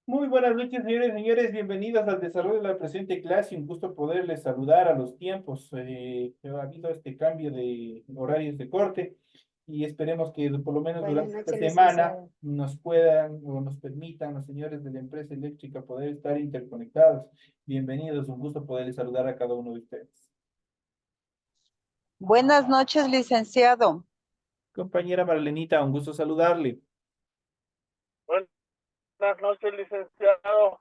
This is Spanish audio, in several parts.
Muy buenas noches, señores y señores. Bienvenidos al desarrollo de la presente clase. Un gusto poderles saludar a los tiempos. Ha habido este cambio de horarios de corte y esperemos que por lo menos Buenas durante esta noches, semana licenciado. nos puedan o nos permitan los señores de la empresa eléctrica poder estar interconectados. Bienvenidos, un gusto poderles saludar a cada uno de ustedes. Buenas noches, licenciado. Compañera Marlenita, un gusto saludarle. Buenas noches, licenciado.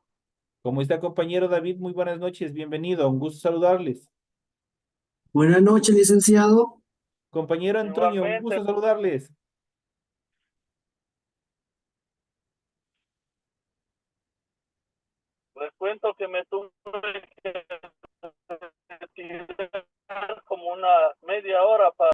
¿Cómo está, compañero David? Muy buenas noches, bienvenido, un gusto saludarles. Buenas noches, licenciado. Compañero Antonio, un Igualmente, gusto saludarles. les cuento que me tuve que retirar como una media hora para...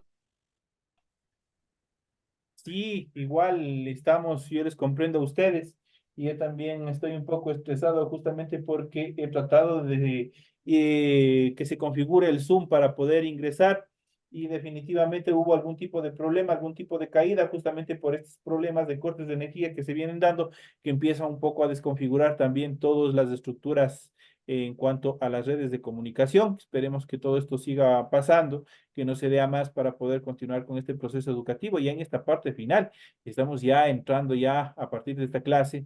Sí, igual estamos, yo les comprendo a ustedes y yo también estoy un poco estresado justamente porque he tratado de que se configure el Zoom para poder ingresar y definitivamente hubo algún tipo de problema, algún tipo de caída justamente por estos problemas de cortes de energía que se vienen dando, que empiezan un poco a desconfigurar también todas las estructuras en cuanto a las redes de comunicación. Esperemos que todo esto siga pasando, que no se dé a más para poder continuar con este proceso educativo. Ya en esta parte final, estamos ya entrando ya a partir de esta clase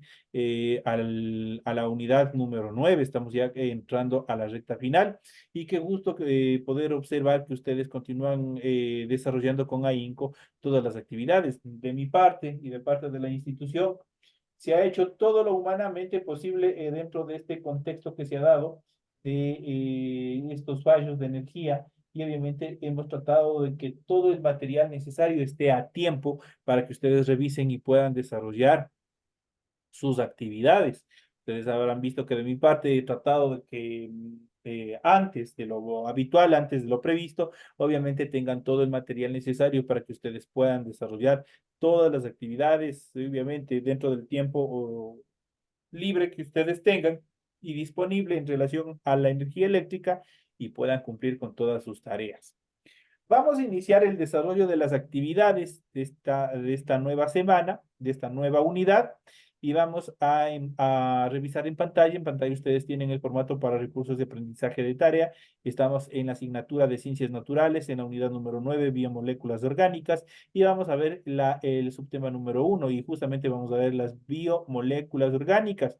a la unidad número 9, estamos ya entrando a la recta final y qué gusto poder observar que ustedes continúan desarrollando con ahínco todas las actividades. De mi parte y de parte de la institución, se ha hecho todo lo humanamente posible dentro de este contexto que se ha dado de estos fallos de energía y obviamente hemos tratado de que todo el material necesario esté a tiempo para que ustedes revisen y puedan desarrollar sus actividades. Ustedes habrán visto que de mi parte he tratado de que antes de lo habitual, antes de lo previsto, obviamente tengan todo el material necesario para que ustedes puedan desarrollar todas las actividades, obviamente dentro del tiempo libre que ustedes tengan y disponible en relación a la energía eléctrica y puedan cumplir con todas sus tareas. Vamos a iniciar el desarrollo de las actividades de esta nueva semana, de esta nueva unidad, y vamos a revisar en pantalla. En pantalla ustedes tienen el formato para recursos de aprendizaje de tarea. Estamos en la asignatura de Ciencias Naturales, en la unidad número 9, Biomoléculas Orgánicas, y vamos a ver el subtema número 1, y justamente vamos a ver las biomoléculas orgánicas.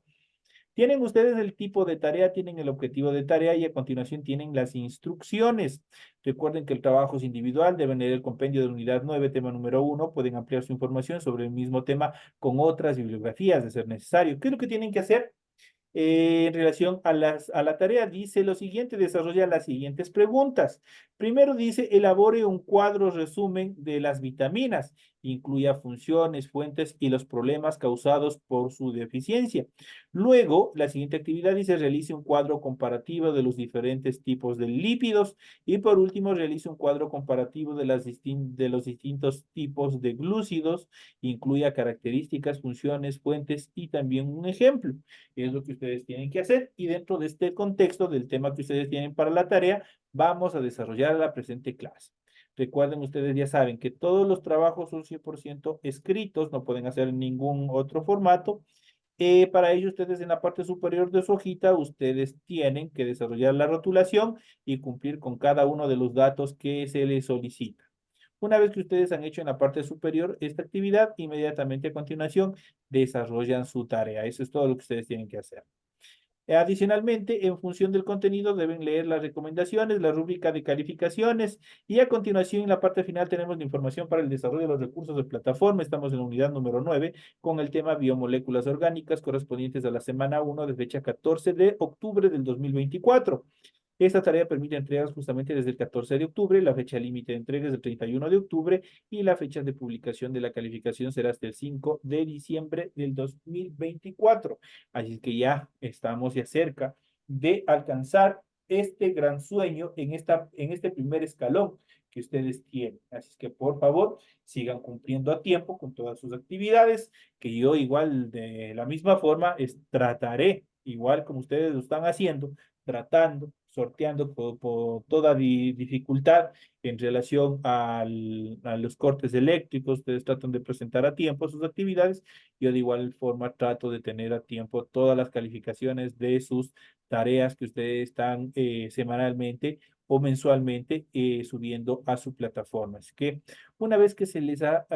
Tienen ustedes el tipo de tarea, tienen el objetivo de tarea y a continuación tienen las instrucciones. Recuerden que el trabajo es individual, deben leer el compendio de la unidad 9, tema número 1, pueden ampliar su información sobre el mismo tema con otras bibliografías de ser necesario. ¿Qué es lo que tienen que hacer? En relación a la tarea, dice lo siguiente, desarrolla las siguientes preguntas. Primero dice, elabore un cuadro resumen de las vitaminas, incluya funciones, fuentes y los problemas causados por su deficiencia. Luego, la siguiente actividad dice, realice un cuadro comparativo de los diferentes tipos de lípidos y por último, realice un cuadro comparativo de de los distintos tipos de glúcidos, incluya características, funciones, fuentes y también un ejemplo. Es lo que ustedes tienen que hacer y dentro de este contexto del tema que ustedes tienen para la tarea, vamos a desarrollar la presente clase. Recuerden, ustedes ya saben que todos los trabajos son 100% escritos, no pueden hacer en ningún otro formato. Para ello, ustedes en la parte superior de su hojita, ustedes tienen que desarrollar la rotulación y cumplir con cada uno de los datos que se les solicita. Una vez que ustedes han hecho en la parte superior esta actividad, inmediatamente a continuación desarrollan su tarea. Eso es todo lo que ustedes tienen que hacer. Adicionalmente, en función del contenido, deben leer las recomendaciones, la rúbrica de calificaciones y a continuación, en la parte final, tenemos la información para el desarrollo de los recursos de plataforma. Estamos en la unidad número 9 con el tema biomoléculas orgánicas correspondientes a la semana 1 de fecha 14 de octubre del 2024. Esta tarea permite entregas justamente desde el 14 de octubre, la fecha límite de entregas es el 31 de octubre y la fecha de publicación de la calificación será hasta el 5 de diciembre del 2024. Así que ya estamos ya cerca de alcanzar este gran sueño en este primer escalón que ustedes tienen. Así es que por favor sigan cumpliendo a tiempo con todas sus actividades, que yo igual de la misma forma trataré, igual como ustedes lo están haciendo, tratando, sorteando por toda dificultad en relación a los cortes eléctricos. Ustedes tratan de presentar a tiempo sus actividades. Yo de igual forma trato de tener a tiempo todas las calificaciones de sus tareas que ustedes están semanalmente o mensualmente subiendo a su plataforma. Así que una vez que se les ha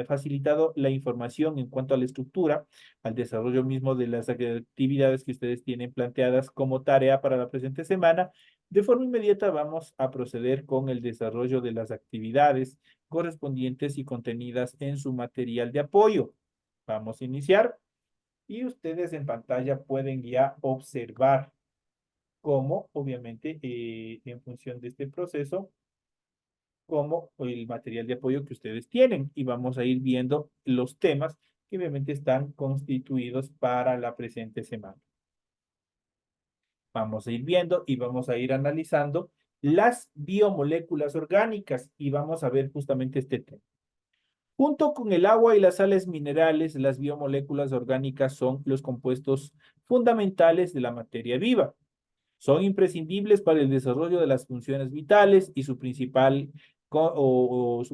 facilitado la información en cuanto a la estructura, al desarrollo mismo de las actividades que ustedes tienen planteadas como tarea para la presente semana, de forma inmediata vamos a proceder con el desarrollo de las actividades correspondientes y contenidas en su material de apoyo. Vamos a iniciar y ustedes en pantalla pueden ya observar cómo, obviamente, en función de este proceso, como el material de apoyo que ustedes tienen y vamos a ir viendo los temas que obviamente están constituidos para la presente semana. Vamos a ir viendo y vamos a ir analizando las biomoléculas orgánicas y vamos a ver justamente este tema. Junto con el agua y las sales minerales, las biomoléculas orgánicas son los compuestos fundamentales de la materia viva. Son imprescindibles para el desarrollo de las funciones vitales y su su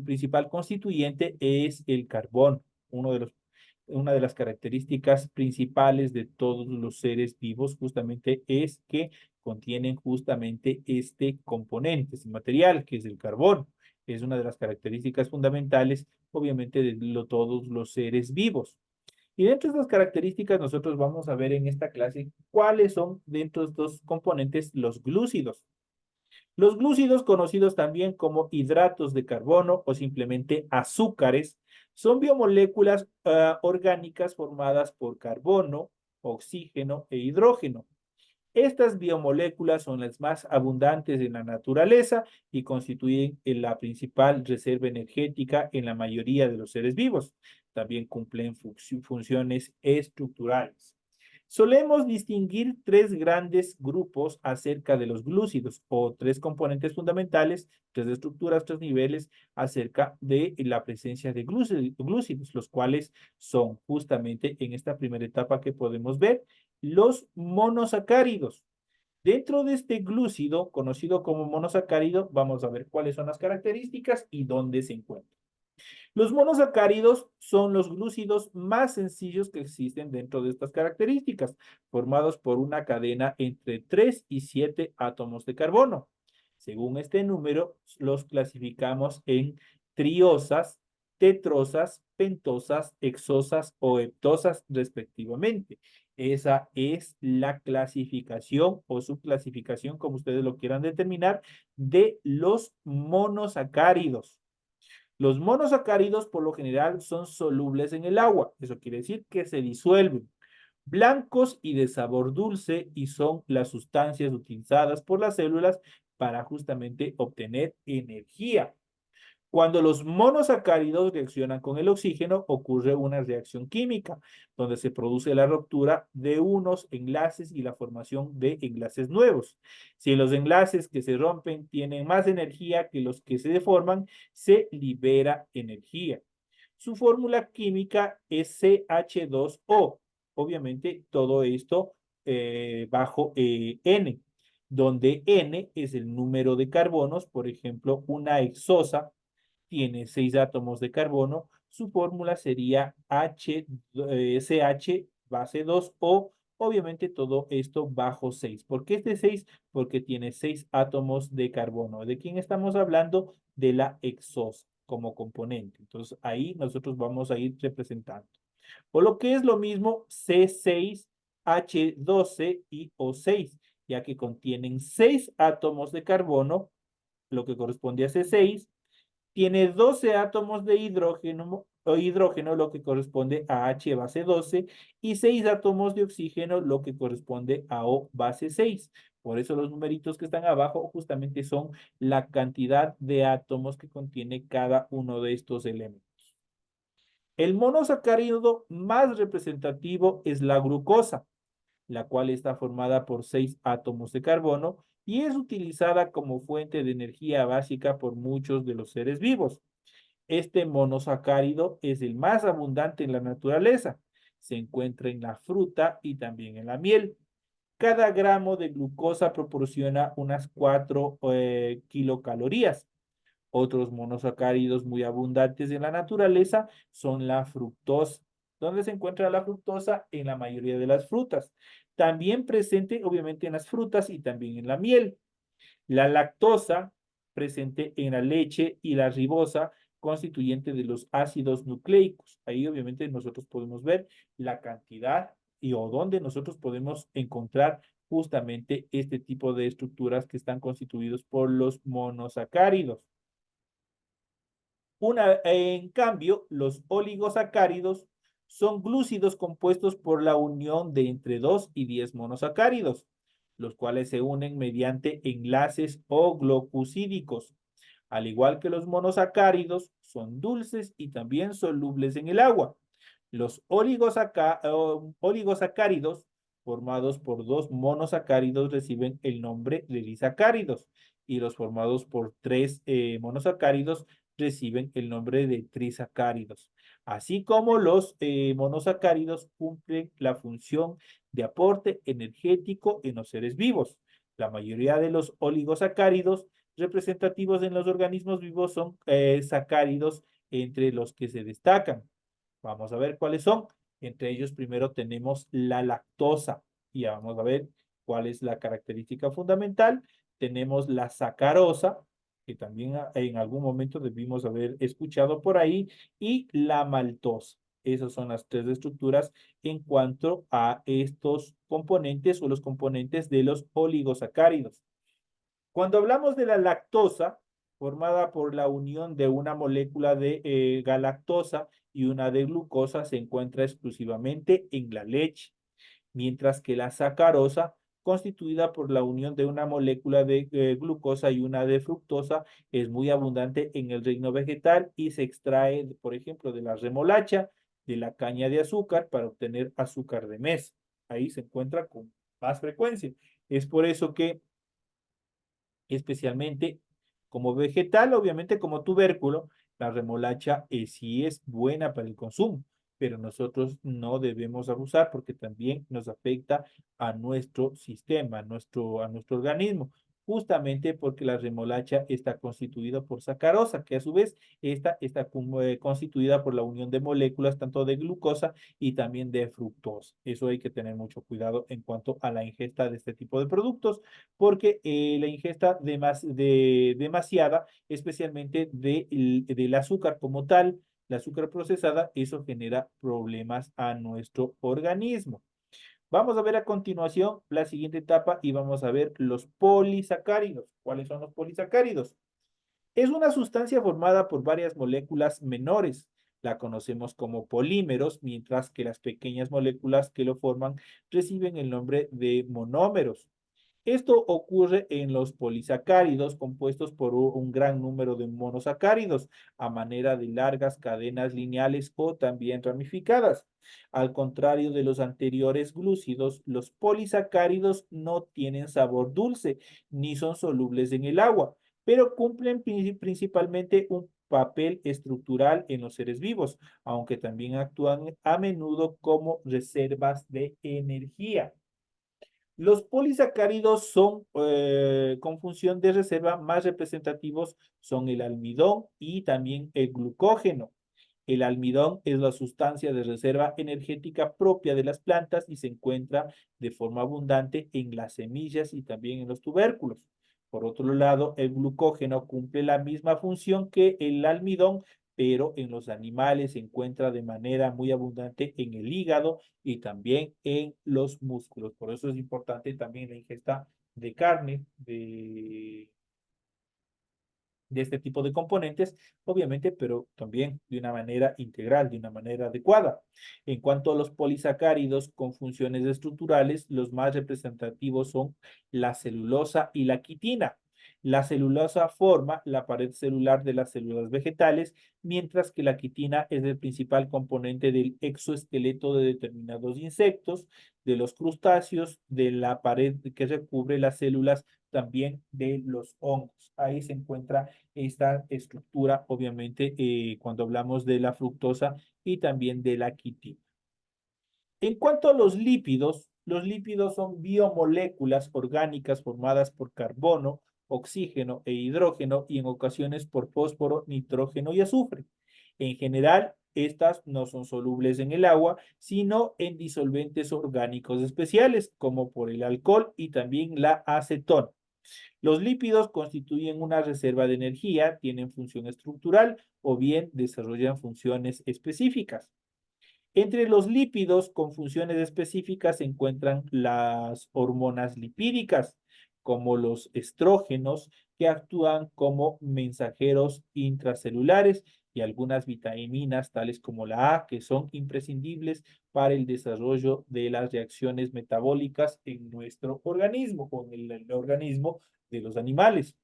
principal constituyente es el carbón, una de las características principales de todos los seres vivos justamente es que contienen justamente este componente, este material que es el carbón. Es una de las características fundamentales, obviamente, de todos los seres vivos. Y dentro de estas características, nosotros vamos a ver en esta clase cuáles son dentro de estos componentes los glúcidos. Los glúcidos, conocidos también como hidratos de carbono o simplemente azúcares, son biomoléculas orgánicas formadas por carbono, oxígeno e hidrógeno. Estas biomoléculas son las más abundantes en la naturaleza y constituyen la principal reserva energética en la mayoría de los seres vivos. También cumplen funciones estructurales. Solemos distinguir tres grandes grupos acerca de los glúcidos o tres componentes fundamentales, tres estructuras, tres niveles acerca de la presencia de glúcidos, los cuales son justamente en esta primera etapa que podemos ver los monosacáridos. Dentro de este glúcido, conocido como monosacárido, vamos a ver cuáles son las características y dónde se encuentran. Los monosacáridos son los glúcidos más sencillos que existen dentro de estas características, formados por una cadena entre 3 y 7 átomos de carbono. Según este número, los clasificamos en triosas, tetrosas, pentosas, hexosas o heptosas respectivamente. Esa es la clasificación o subclasificación, como ustedes lo quieran determinar, de los monosacáridos. Los monosacáridos por lo general son solubles en el agua. Eso quiere decir que se disuelven. Blancos y de sabor dulce y son las sustancias utilizadas por las células para justamente obtener energía. Cuando los monosacáridos reaccionan con el oxígeno, ocurre una reacción química, donde se produce la ruptura de unos enlaces y la formación de enlaces nuevos. Si los enlaces que se rompen tienen más energía que los que se deforman, se libera energía. Su fórmula química es CH2O. Obviamente, todo esto bajo N, donde N es el número de carbonos. Por ejemplo, una hexosa tiene 6 átomos de carbono, su fórmula sería CH base 2 o obviamente todo esto bajo 6. ¿Por qué este 6? Porque tiene 6 átomos de carbono. ¿De quién estamos hablando? De la hexosa como componente. Entonces ahí nosotros vamos a ir representando. O lo que es lo mismo C6H12 y O6, ya que contienen 6 átomos de carbono, lo que corresponde a C6, tiene 12 átomos de hidrógeno, lo que corresponde a H base 12, y 6 átomos de oxígeno, lo que corresponde a O base 6. Por eso los numeritos que están abajo justamente son la cantidad de átomos que contiene cada uno de estos elementos. El monosacárido más representativo es la glucosa, la cual está formada por 6 átomos de carbono y es utilizada como fuente de energía básica por muchos de los seres vivos. Este monosacárido es el más abundante en la naturaleza. Se encuentra en la fruta y también en la miel. Cada gramo de glucosa proporciona unas 4 kilocalorías. Otros monosacáridos muy abundantes en la naturaleza son la fructosa. ¿Dónde se encuentra la fructosa? En la mayoría de las frutas. También presente, obviamente, en las frutas y también en la miel. La lactosa, presente en la leche, y la ribosa, constituyente de los ácidos nucleicos. Ahí, obviamente, nosotros podemos ver la cantidad y o dónde nosotros podemos encontrar justamente este tipo de estructuras que están constituidos por los monosacáridos. En cambio, los oligosacáridos son glúcidos compuestos por la unión de entre 2 y 10 monosacáridos, los cuales se unen mediante enlaces o glucosídicos. Al igual que los monosacáridos, son dulces y también solubles en el agua. Los oligosacáridos, formados por 2 monosacáridos, reciben el nombre de disacáridos, y los formados por 3 monosacáridos reciben el nombre de trisacáridos. Así como los monosacáridos cumplen la función de aporte energético en los seres vivos. La mayoría de los oligosacáridos representativos en los organismos vivos son sacáridos, entre los que se destacan. Vamos a ver cuáles son. Entre ellos, primero tenemos la lactosa, y ya vamos a ver cuál es la característica fundamental. Tenemos la sacarosa, que también en algún momento debimos haber escuchado por ahí, y la maltosa. Esas son las 3 estructuras en cuanto a estos componentes o los componentes de los oligosacáridos. Cuando hablamos de la lactosa, formada por la unión de una molécula de galactosa y una de glucosa, se encuentra exclusivamente en la leche, mientras que la sacarosa, constituida por la unión de una molécula de glucosa y una de fructosa, es muy abundante en el reino vegetal y se extrae, por ejemplo, de la remolacha, de la caña de azúcar, para obtener azúcar de mesa. Ahí se encuentra con más frecuencia. Es por eso que especialmente como vegetal, obviamente como tubérculo, la remolacha sí es buena para el consumo, pero nosotros no debemos abusar porque también nos afecta a nuestro sistema, a nuestro organismo, justamente porque la remolacha está constituida por sacarosa, que a su vez está constituida por la unión de moléculas tanto de glucosa y también de fructosa. Eso hay que tener mucho cuidado en cuanto a la ingesta de este tipo de productos, porque la ingesta demasiada, especialmente del azúcar como tal, la azúcar procesada, eso genera problemas a nuestro organismo. Vamos a ver a continuación la siguiente etapa y vamos a ver los polisacáridos. ¿Cuáles son los polisacáridos? Es una sustancia formada por varias moléculas menores. La conocemos como polímeros, mientras que las pequeñas moléculas que lo forman reciben el nombre de monómeros. Esto ocurre en los polisacáridos compuestos por un gran número de monosacáridos a manera de largas cadenas lineales o también ramificadas. Al contrario de los anteriores glúcidos, los polisacáridos no tienen sabor dulce ni son solubles en el agua, pero cumplen principalmente un papel estructural en los seres vivos, aunque también actúan a menudo como reservas de energía. Los polisacáridos son, con función de reserva, más representativos son el almidón y también el glucógeno. El almidón es la sustancia de reserva energética propia de las plantas y se encuentra de forma abundante en las semillas y también en los tubérculos. Por otro lado, el glucógeno cumple la misma función que el almidón, pero en los animales se encuentra de manera muy abundante en el hígado y también en los músculos. Por eso es importante también la ingesta de carne, de este tipo de componentes, obviamente, pero también de una manera integral, de una manera adecuada. En cuanto a los polisacáridos con funciones estructurales, los más representativos son la celulosa y la quitina. La celulosa forma la pared celular de las células vegetales, mientras que la quitina es el principal componente del exoesqueleto de determinados insectos, de los crustáceos, de la pared que recubre las células también de los hongos. Ahí se encuentra esta estructura, obviamente, cuando hablamos de la fructosa y también de la quitina. En cuanto a los lípidos, Los lípidos son biomoléculas orgánicas formadas por carbono, oxígeno e hidrógeno y en ocasiones por fósforo, nitrógeno y azufre. En general, estas no son solubles en el agua, sino en disolventes orgánicos especiales, como por el alcohol y también la acetona. Los lípidos constituyen una reserva de energía, tienen función estructural o bien desarrollan funciones específicas. Entre los lípidos con funciones específicas se encuentran las hormonas lipídicas, como los estrógenos, que actúan como mensajeros intracelulares, y algunas vitaminas, tales como la A, que son imprescindibles para el desarrollo de las reacciones metabólicas en nuestro organismo o en el organismo de los animales.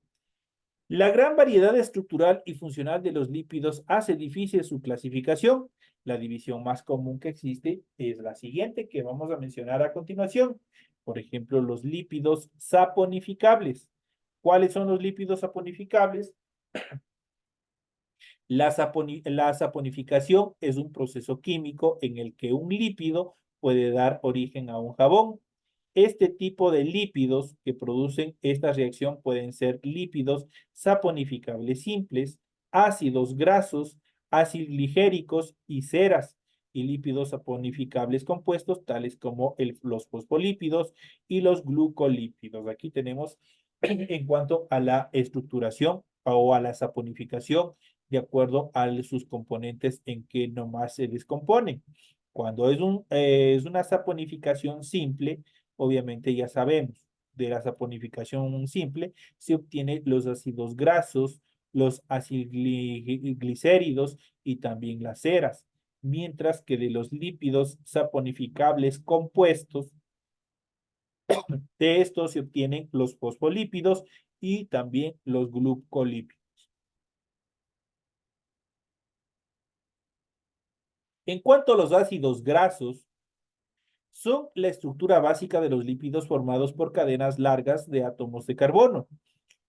La gran variedad estructural y funcional de los lípidos hace difícil su clasificación. La división más común que existe es la siguiente que vamos a mencionar a continuación. Por ejemplo, los lípidos saponificables. ¿Cuáles son los lípidos saponificables? La saponificación es un proceso químico en el que un lípido puede dar origen a un jabón. Este tipo de lípidos que producen esta reacción pueden ser lípidos saponificables simples, ácidos grasos, ácidos glicéricos y ceras, y lípidos saponificables compuestos, tales como los fosfolípidos y los glucolípidos. Aquí tenemos en cuanto a la estructuración o a la saponificación, de acuerdo a sus componentes en que nomás se descomponen. Cuando es una saponificación simple, obviamente ya sabemos, de la saponificación simple se obtienen los ácidos grasos, los ácidos glicéridos y también las ceras, mientras que de los lípidos saponificables compuestos, de estos se obtienen los fosfolípidos y también los glucolípidos. En cuanto a los ácidos grasos, son la estructura básica de los lípidos formados por cadenas largas de átomos de carbono.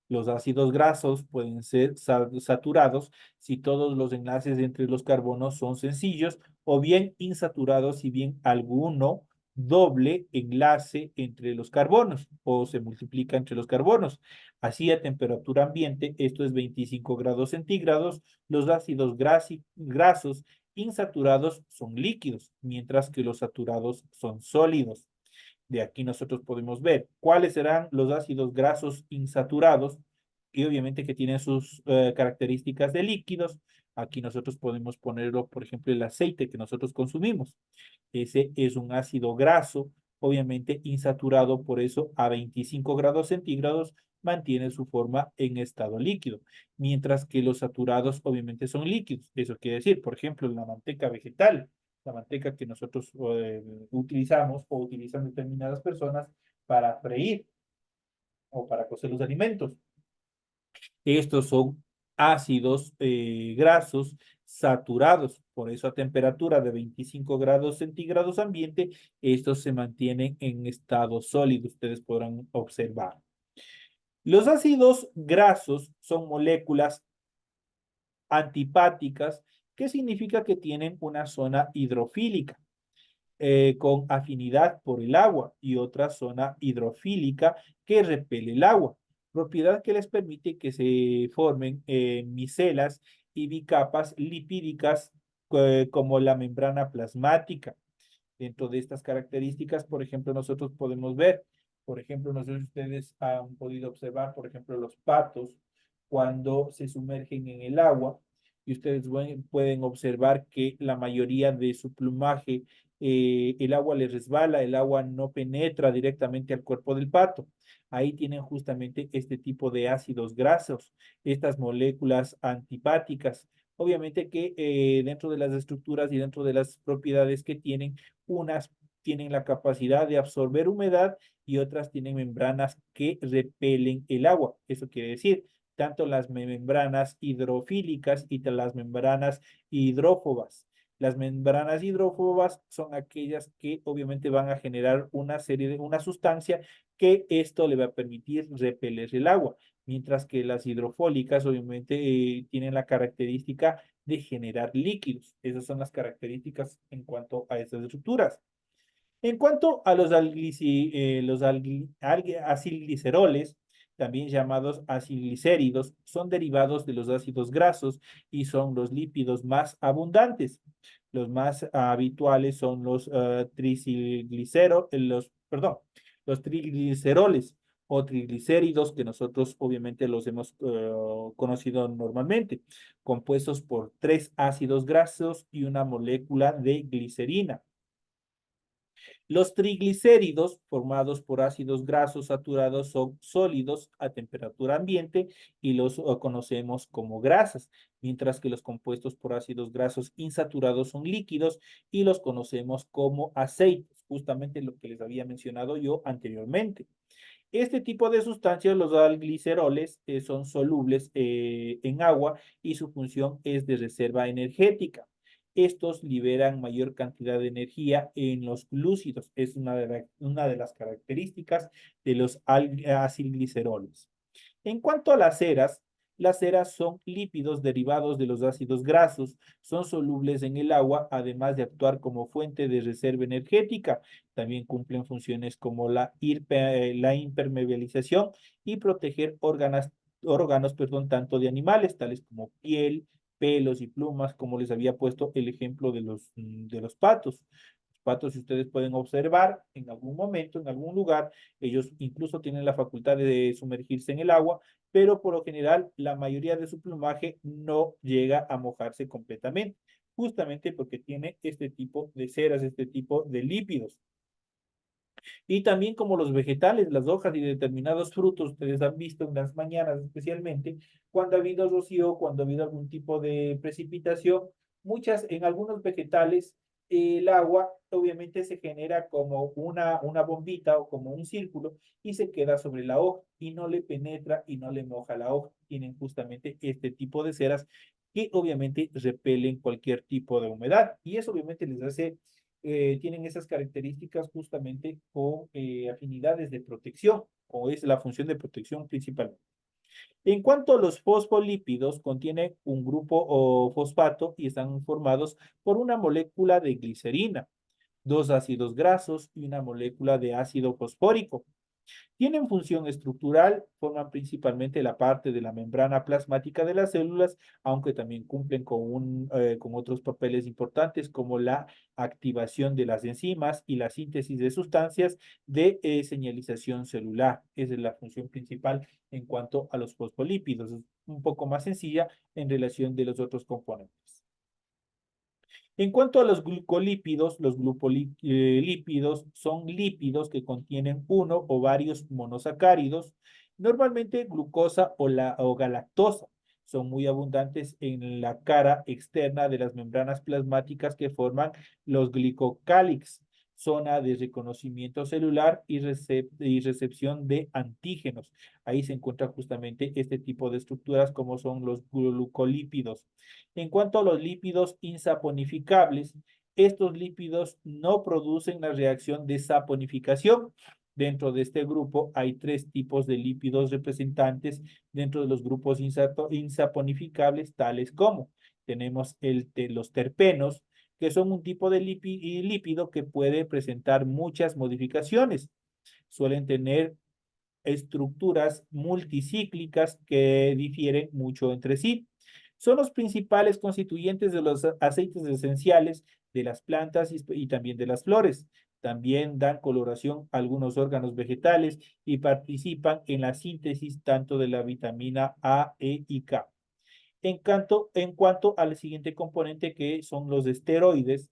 Los ácidos grasos pueden ser saturados si todos los enlaces entre los carbonos son sencillos o bien insaturados si bien alguno doble enlace entre los carbonos o se multiplica entre los carbonos. Así a temperatura ambiente, esto es 25 grados centígrados, los ácidos grasos insaturados son líquidos, mientras que los saturados son sólidos. De aquí nosotros podemos ver cuáles serán los ácidos grasos insaturados y obviamente que tienen sus características de líquidos. Aquí nosotros podemos ponerlo, por ejemplo, el aceite que nosotros consumimos. Ese es un ácido graso, obviamente insaturado, por eso a 25 grados centígrados mantiene su forma en estado líquido, mientras que los saturados obviamente son líquidos. Eso quiere decir, por ejemplo, la manteca vegetal, la manteca que nosotros utilizamos o utilizan determinadas personas para freír o para cocer los alimentos. Estos son ácidos grasos saturados, por eso a temperatura de 25 grados centígrados ambiente, estos se mantienen en estado sólido, ustedes podrán observar. Los ácidos grasos son moléculas antipáticas, que significa que tienen una zona hidrofílica con afinidad por el agua y otra zona hidrofílica que repele el agua, propiedad que les permite que se formen micelas y bicapas lipídicas como la membrana plasmática. Dentro de estas características, por ejemplo, nosotros podemos ver, por ejemplo, no sé si ustedes han podido observar, por ejemplo, los patos cuando se sumergen en el agua y ustedes pueden observar que la mayoría de su plumaje, el agua les resbala, el agua no penetra directamente al cuerpo del pato. Ahí tienen justamente este tipo de ácidos grasos, estas moléculas antipáticas. Obviamente que dentro de las estructuras y dentro de las propiedades que tienen, unas tienen la capacidad de absorber humedad y otras tienen membranas que repelen el agua. Eso quiere decir, tanto las membranas hidrofílicas y las membranas hidrófobas. Las membranas hidrófobas son aquellas que obviamente van a generar una sustancia que esto le va a permitir repeler el agua, mientras que las hidrofólicas obviamente tienen la característica de generar líquidos. Esas son las características en cuanto a estas estructuras. En cuanto a los acilgliceroles, también llamados acilglicéridos, son derivados de los ácidos grasos y son los lípidos más abundantes. Los más habituales son los trigliceroles o triglicéridos, que nosotros obviamente los hemos conocido normalmente, compuestos por tres ácidos grasos y una molécula de glicerina. Los triglicéridos, formados por ácidos grasos saturados, son sólidos a temperatura ambiente y los conocemos como grasas, mientras que los compuestos por ácidos grasos insaturados son líquidos y los conocemos como aceites, justamente lo que les había mencionado yo anteriormente. Este tipo de sustancias, los algliceroles, son solubles en agua y su función es de reserva energética. Estos liberan mayor cantidad de energía en los glúcidos. Es una de las características de los acilgliceroles. En cuanto a las ceras son lípidos derivados de los ácidos grasos, son solubles en el agua, además de actuar como fuente de reserva energética. También cumplen funciones como la impermeabilización y proteger órganos, tanto de animales, tales como piel, pelos y plumas, como les había puesto el ejemplo de los patos. Los patos, si ustedes pueden observar, en algún momento, en algún lugar, ellos incluso tienen la facultad de sumergirse en el agua, pero por lo general la mayoría de su plumaje no llega a mojarse completamente, justamente porque tiene este tipo de ceras, este tipo de lípidos. Y también como los vegetales, las hojas y determinados frutos, ustedes han visto en las mañanas especialmente, cuando ha habido rocío, cuando ha habido algún tipo de precipitación, en algunos vegetales, el agua obviamente se genera como una bombita o como un círculo y se queda sobre la hoja y no le penetra y no le moja la hoja. Tienen justamente este tipo de ceras que obviamente repelen cualquier tipo de humedad y eso obviamente les hace tienen esas características justamente con afinidades de protección, o es la función de protección principal. En cuanto a los fosfolípidos, contienen un grupo o fosfato y están formados por una molécula de glicerina, dos ácidos grasos y una molécula de ácido fosfórico. Tienen función estructural, forman principalmente la parte de la membrana plasmática de las células, aunque también cumplen con otros papeles importantes como la activación de las enzimas y la síntesis de sustancias de señalización celular. Esa es la función principal en cuanto a los fosfolípidos. Es un poco más sencilla en relación de los otros componentes. En cuanto a los glucolípidos, los glucolípidos son lípidos que contienen uno o varios monosacáridos, normalmente glucosa o galactosa. Son muy abundantes en la cara externa de las membranas plasmáticas que forman los glicocálix, zona de reconocimiento celular y recepción de antígenos. Ahí se encuentra justamente este tipo de estructuras como son los glucolípidos. En cuanto a los lípidos insaponificables, estos lípidos no producen la reacción de saponificación. Dentro de este grupo hay tres tipos de lípidos representantes dentro de los grupos insaponificables, tales como tenemos los terpenos, que son un tipo de lípido que puede presentar muchas modificaciones. Suelen tener estructuras multicíclicas que difieren mucho entre sí. Son los principales constituyentes de los aceites esenciales de las plantas y también de las flores. También dan coloración a algunos órganos vegetales y participan en la síntesis tanto de la vitamina A, E y K. En cuanto al siguiente componente que son los esteroides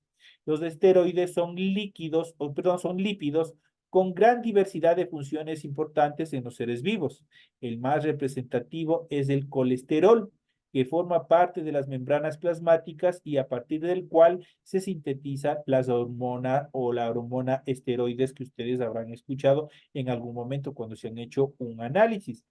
son líquidos, o perdón, son lípidos con gran diversidad de funciones importantes en los seres vivos. El más representativo es el colesterol, que forma parte de las membranas plasmáticas y a partir del cual se sintetiza las hormonas o la hormona esteroides que ustedes habrán escuchado en algún momento cuando se han hecho un análisis.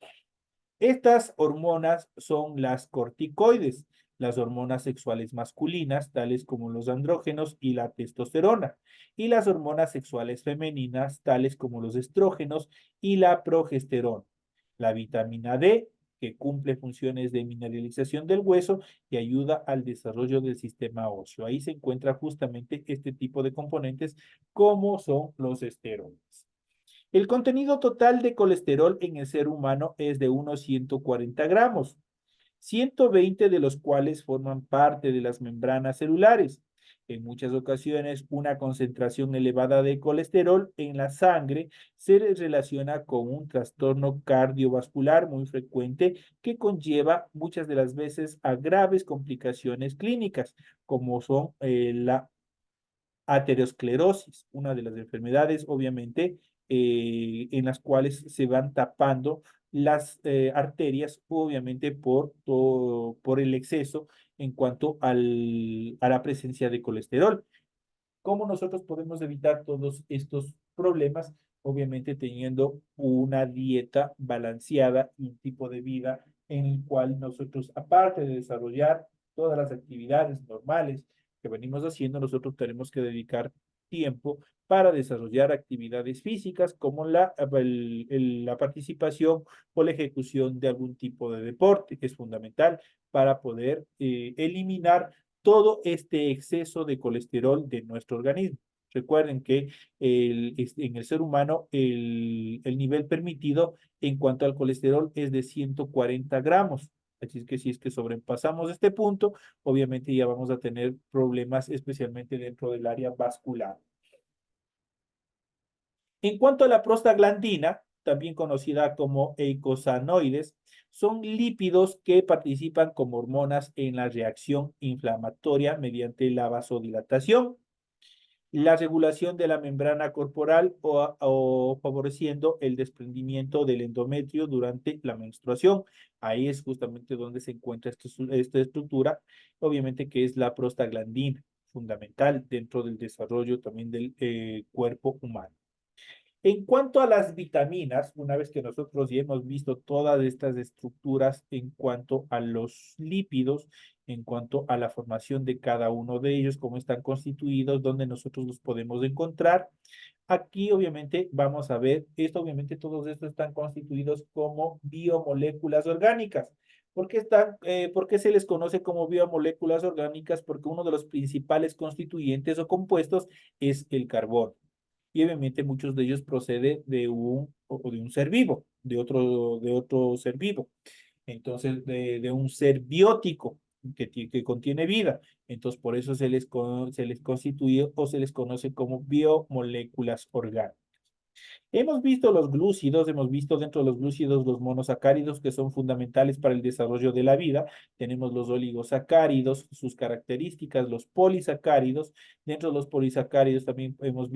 Estas hormonas son las corticoides, las hormonas sexuales masculinas, tales como los andrógenos y la testosterona, y las hormonas sexuales femeninas, tales como los estrógenos y la progesterona. La vitamina D, que cumple funciones de mineralización del hueso y ayuda al desarrollo del sistema óseo. Ahí se encuentra justamente este tipo de componentes como son los esteroides. El contenido total de colesterol en el ser humano es de unos 140 gramos, 120 de los cuales forman parte de las membranas celulares. En muchas ocasiones, una concentración elevada de colesterol en la sangre se relaciona con un trastorno cardiovascular muy frecuente que conlleva muchas de las veces a graves complicaciones clínicas, como son la aterosclerosis, una de las enfermedades, obviamente, en las cuales se van tapando las arterias, obviamente, por el exceso en cuanto a la presencia de colesterol. ¿Cómo nosotros podemos evitar todos estos problemas? Obviamente teniendo una dieta balanceada y un tipo de vida en el cual nosotros, aparte de desarrollar todas las actividades normales que venimos haciendo, nosotros tenemos que dedicar tiempo para desarrollar actividades físicas como la participación o la ejecución de algún tipo de deporte, que es fundamental para poder eliminar todo este exceso de colesterol de nuestro organismo. Recuerden que en el ser humano el nivel permitido en cuanto al colesterol es de 140 gramos. Así es que si es que sobrepasamos este punto, obviamente ya vamos a tener problemas, especialmente dentro del área vascular. En cuanto a la prostaglandina, también conocida como eicosanoides, son lípidos que participan como hormonas en la reacción inflamatoria mediante la vasodilatación, la regulación de la membrana corporal o favoreciendo el desprendimiento del endometrio durante la menstruación. Ahí es justamente donde se encuentra esta estructura, obviamente que es la prostaglandina, fundamental dentro del desarrollo también del cuerpo humano. En cuanto a las vitaminas, una vez que nosotros ya hemos visto todas estas estructuras en cuanto a los lípidos, en cuanto a la formación de cada uno de ellos, cómo están constituidos, dónde nosotros los podemos encontrar, aquí obviamente vamos a ver, obviamente todos estos están constituidos como biomoléculas orgánicas. ¿Por qué se les conoce como biomoléculas orgánicas? Porque uno de los principales constituyentes o compuestos es el carbono y obviamente muchos de ellos proceden de un ser vivo, de otro ser vivo. Entonces, de un ser biótico que contiene vida. Entonces, por eso se les constituye o se les conoce como biomoléculas orgánicas. Hemos visto los glúcidos, hemos visto dentro de los glúcidos los monosacáridos que son fundamentales para el desarrollo de la vida. Tenemos los oligosacáridos, sus características, los polisacáridos. Dentro de los polisacáridos también hemos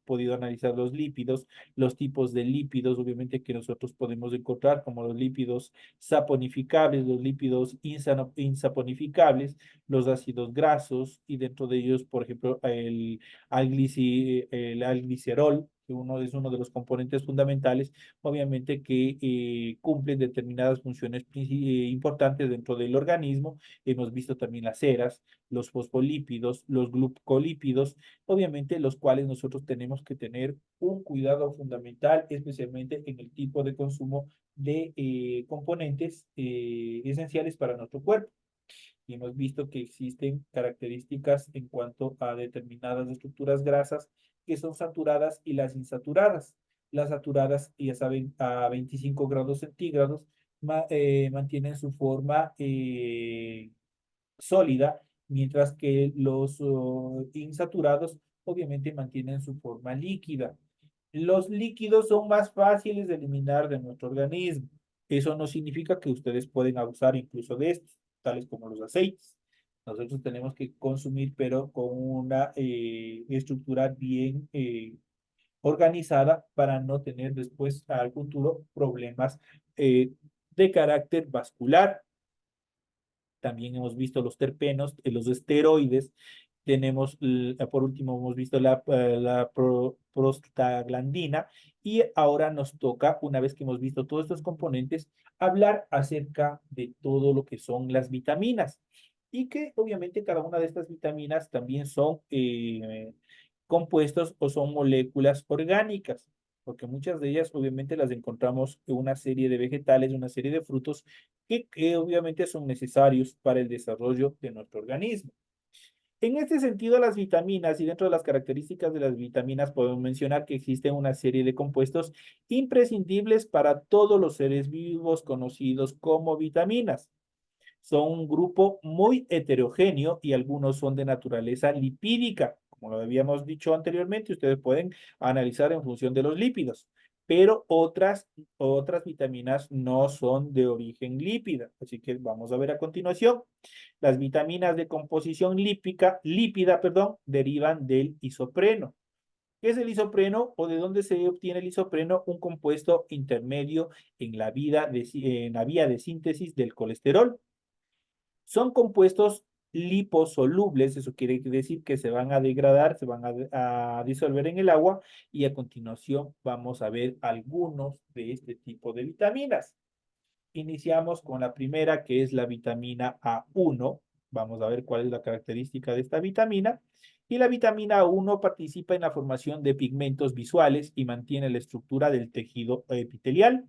podido analizar los lípidos, los tipos de lípidos, obviamente que nosotros podemos encontrar como los lípidos saponificables, los lípidos insaponificables, los ácidos grasos y dentro de ellos, por ejemplo, el alglicerol que es uno de los componentes fundamentales, obviamente que cumplen determinadas funciones importantes dentro del organismo. Hemos visto también las ceras, los fosfolípidos, los glucolípidos, obviamente los cuales nosotros tenemos que tener un cuidado fundamental, especialmente en el tipo de consumo de componentes esenciales para nuestro cuerpo. Y hemos visto que existen características en cuanto a determinadas estructuras grasas que son saturadas y las insaturadas. Las saturadas, ya saben, a 25 grados centígrados mantienen su forma sólida, mientras que los insaturados obviamente mantienen su forma líquida. Los líquidos son más fáciles de eliminar de nuestro organismo. Eso no significa que ustedes pueden abusar incluso de estos, tales como los aceites. Nosotros tenemos que consumir, pero con una estructura bien organizada para no tener después al futuro problemas de carácter vascular. También hemos visto los terpenos, los esteroides. Tenemos, por último, hemos visto la prostaglandina. Y ahora nos toca, una vez que hemos visto todos estos componentes, hablar acerca de todo lo que son las vitaminas. Y que obviamente cada una de estas vitaminas también son compuestos o son moléculas orgánicas. porque muchas de ellas obviamente las encontramos en una serie de vegetales, una serie de frutos que obviamente son necesarios para el desarrollo de nuestro organismo. En este sentido, las vitaminas y dentro de las características de las vitaminas podemos mencionar que existen una serie de compuestos imprescindibles para todos los seres vivos conocidos como vitaminas. Son un grupo muy heterogéneo y algunos son de naturaleza lipídica. Como lo habíamos dicho anteriormente, ustedes pueden analizar en función de los lípidos, pero otras vitaminas no son de origen lípida. Así que vamos a ver a continuación. Las vitaminas de composición lípida, derivan del isopreno. ¿Qué es el isopreno o de dónde se obtiene el isopreno? Un compuesto intermedio en en la vía de síntesis del colesterol. Son compuestos liposolubles, eso quiere decir que se van a degradar, se van a disolver en el agua y a continuación vamos a ver algunos de este tipo de vitaminas. Iniciamos con la primera, que es la vitamina A1. Vamos a ver cuál es la característica de esta vitamina. Y la vitamina A1 participa en la formación de pigmentos visuales y mantiene la estructura del tejido epitelial.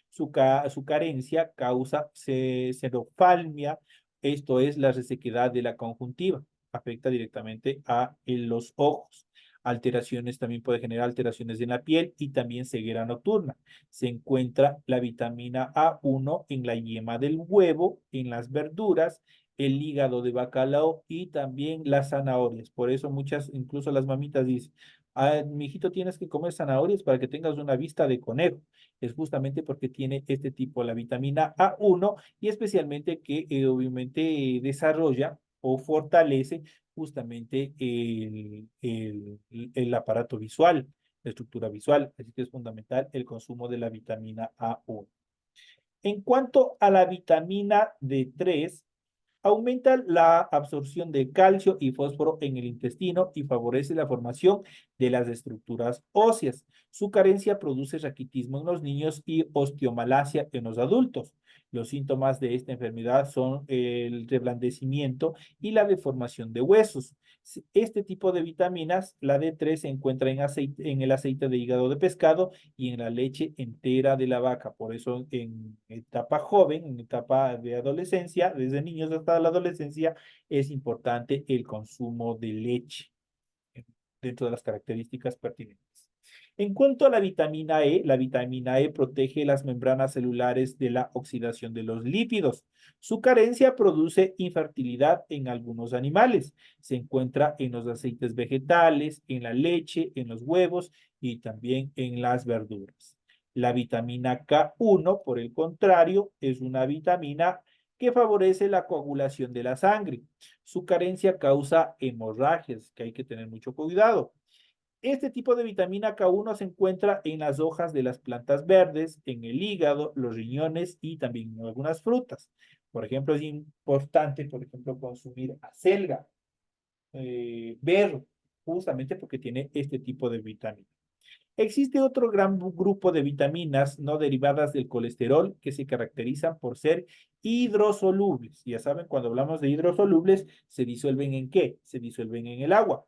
Su carencia causa xeroftalmia, esto es la resequedad de la conjuntiva. Afecta directamente a los ojos. Alteraciones también puede generar alteraciones en la piel y también ceguera nocturna. Se encuentra la vitamina A1 en la yema del huevo, en las verduras, el hígado de bacalao y también las zanahorias. Por eso muchas, incluso las mamitas dicen, ah, mijito, tienes que comer zanahorias para que tengas una vista de conejo. Es justamente porque tiene este tipo, la vitamina A1, y especialmente que obviamente desarrolla o fortalece justamente el aparato visual, la estructura visual. Así que es fundamental el consumo de la vitamina A1. En cuanto a la vitamina D3, aumenta la absorción de calcio y fósforo en el intestino y favorece la formación de las estructuras óseas. Su carencia produce raquitismo en los niños y osteomalacia en los adultos. Los síntomas de esta enfermedad son el reblandecimiento y la deformación de huesos. Este tipo de vitaminas, la D3, se encuentra en el aceite de hígado de pescado y en la leche entera de la vaca. Por eso en etapa joven, en etapa de adolescencia, desde niños hasta la adolescencia, es importante el consumo de leche dentro de las características pertinentes. En cuanto a la vitamina E protege las membranas celulares de la oxidación de los lípidos. Su carencia produce infertilidad en algunos animales. Se encuentra en los aceites vegetales, en la leche, en los huevos y también en las verduras. La vitamina K1, por el contrario, es una vitamina que favorece la coagulación de la sangre. Su carencia causa hemorragias, que hay que tener mucho cuidado. Este tipo de vitamina K1 se encuentra en las hojas de las plantas verdes, en el hígado, los riñones y también en algunas frutas. Por ejemplo, es importante, por ejemplo, consumir acelga, berro, justamente porque tiene este tipo de vitamina. Existe otro gran grupo de vitaminas no derivadas del colesterol que se caracterizan por ser hidrosolubles. Ya saben, cuando hablamos de hidrosolubles, ¿se disuelven en qué? Se disuelven en el agua.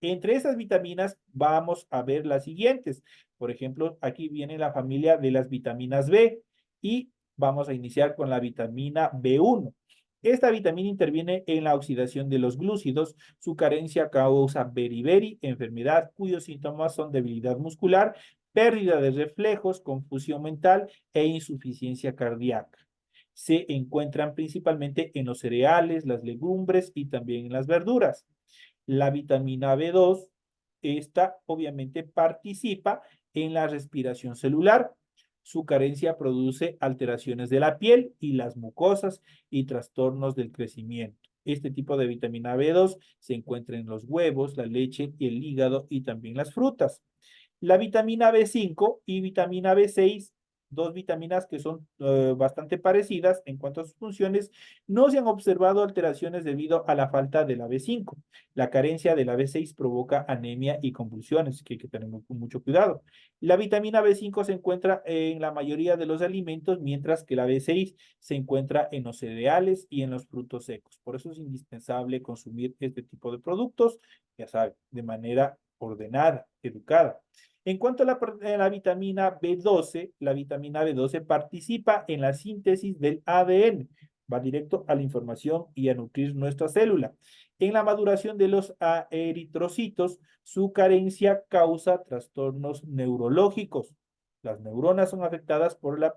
Entre esas vitaminas vamos a ver las siguientes. Por ejemplo, aquí viene la familia de las vitaminas B y vamos a iniciar con la vitamina B1. Esta vitamina interviene en la oxidación de los glúcidos. Su carencia causa beriberi, enfermedad cuyos síntomas son debilidad muscular, pérdida de reflejos, confusión mental e insuficiencia cardíaca. Se encuentran principalmente en los cereales, las legumbres y también en las verduras. La vitamina B2, esta obviamente participa en la respiración celular. Su carencia produce alteraciones de la piel y las mucosas y trastornos del crecimiento. Este tipo de vitamina B2 se encuentra en los huevos, la leche, el hígado y también las frutas. La vitamina B5 y vitamina B6, dos vitaminas que son bastante parecidas en cuanto a sus funciones, no se han observado alteraciones debido a la falta de la B5. La carencia de la B6 provoca anemia y convulsiones, que hay que tener mucho cuidado. La vitamina B5 se encuentra en la mayoría de los alimentos, mientras que la B6 se encuentra en los cereales y en los frutos secos. Por eso es indispensable consumir este tipo de productos, ya saben, de manera ordenada, educada. En cuanto a la vitamina B12, la vitamina B12 participa en la síntesis del ADN, va directo a la información y a nutrir nuestra célula. En la maduración de los eritrocitos, su carencia causa trastornos neurológicos. Las neuronas son afectadas por la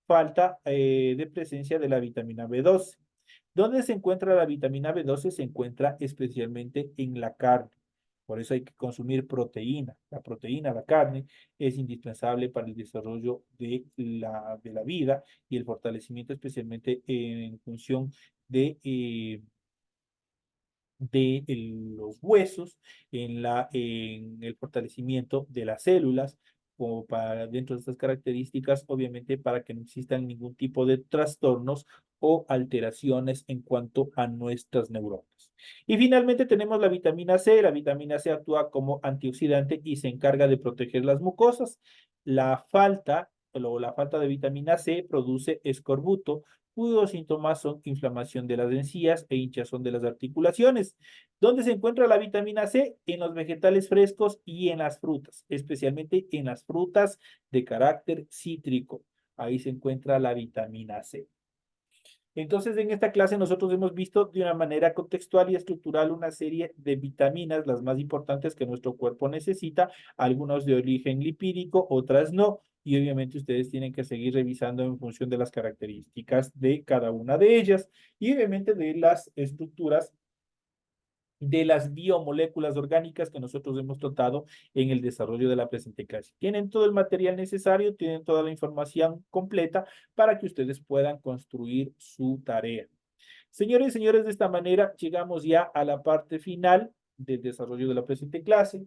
falta de presencia de la vitamina B12. ¿Dónde se encuentra la vitamina B12? Se encuentra especialmente en la carne. Por eso hay que consumir proteína. La proteína, la carne, es indispensable para el desarrollo de la vida y el fortalecimiento, especialmente en función de los huesos, en el fortalecimiento de las células, como para dentro de estas características, obviamente para que no existan ningún tipo de trastornos o alteraciones en cuanto a nuestras neuronas. Y finalmente tenemos la vitamina C. La vitamina C actúa como antioxidante y se encarga de proteger las mucosas. La falta de vitamina C produce escorbuto, cuyos síntomas son inflamación de las encías e hinchazón de las articulaciones. ¿Dónde se encuentra la vitamina C? En los vegetales frescos y en las frutas, especialmente en las frutas de carácter cítrico. Ahí se encuentra la vitamina C. Entonces, en esta clase nosotros hemos visto de una manera contextual y estructural una serie de vitaminas, las más importantes que nuestro cuerpo necesita, algunas de origen lipídico, otras no, y obviamente ustedes tienen que seguir revisando en función de las características de cada una de ellas y obviamente de las estructuras de las biomoléculas orgánicas que nosotros hemos tratado en el desarrollo de la presente clase. Tienen todo el material necesario, tienen toda la información completa para que ustedes puedan construir su tarea. Señores y señores, de esta manera llegamos ya a la parte final del desarrollo de la presente clase.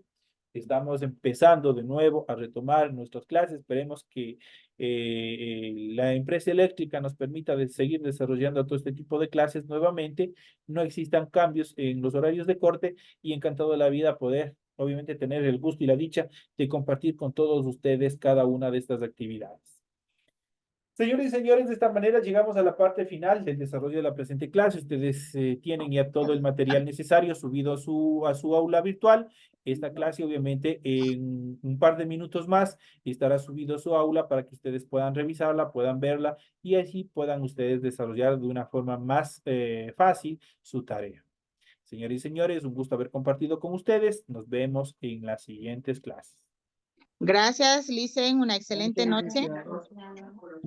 Estamos empezando de nuevo a retomar nuestras clases. Esperemos que la empresa eléctrica nos permita seguir desarrollando todo este tipo de clases nuevamente. No existan cambios en los horarios de corte y encantado de la vida poder, obviamente, tener el gusto y la dicha de compartir con todos ustedes cada una de estas actividades. Señores y señores, de esta manera llegamos a la parte final del desarrollo de la presente clase. Ustedes tienen ya todo el material necesario subido a su aula virtual. Esta clase, obviamente, en un par de minutos más estará subido a su aula para que ustedes puedan revisarla, puedan verla y así puedan ustedes desarrollar de una forma más fácil su tarea. Señores y señores, un gusto haber compartido con ustedes. Nos vemos en las siguientes clases. Gracias, Licen. Una excelente noche. Licenciado.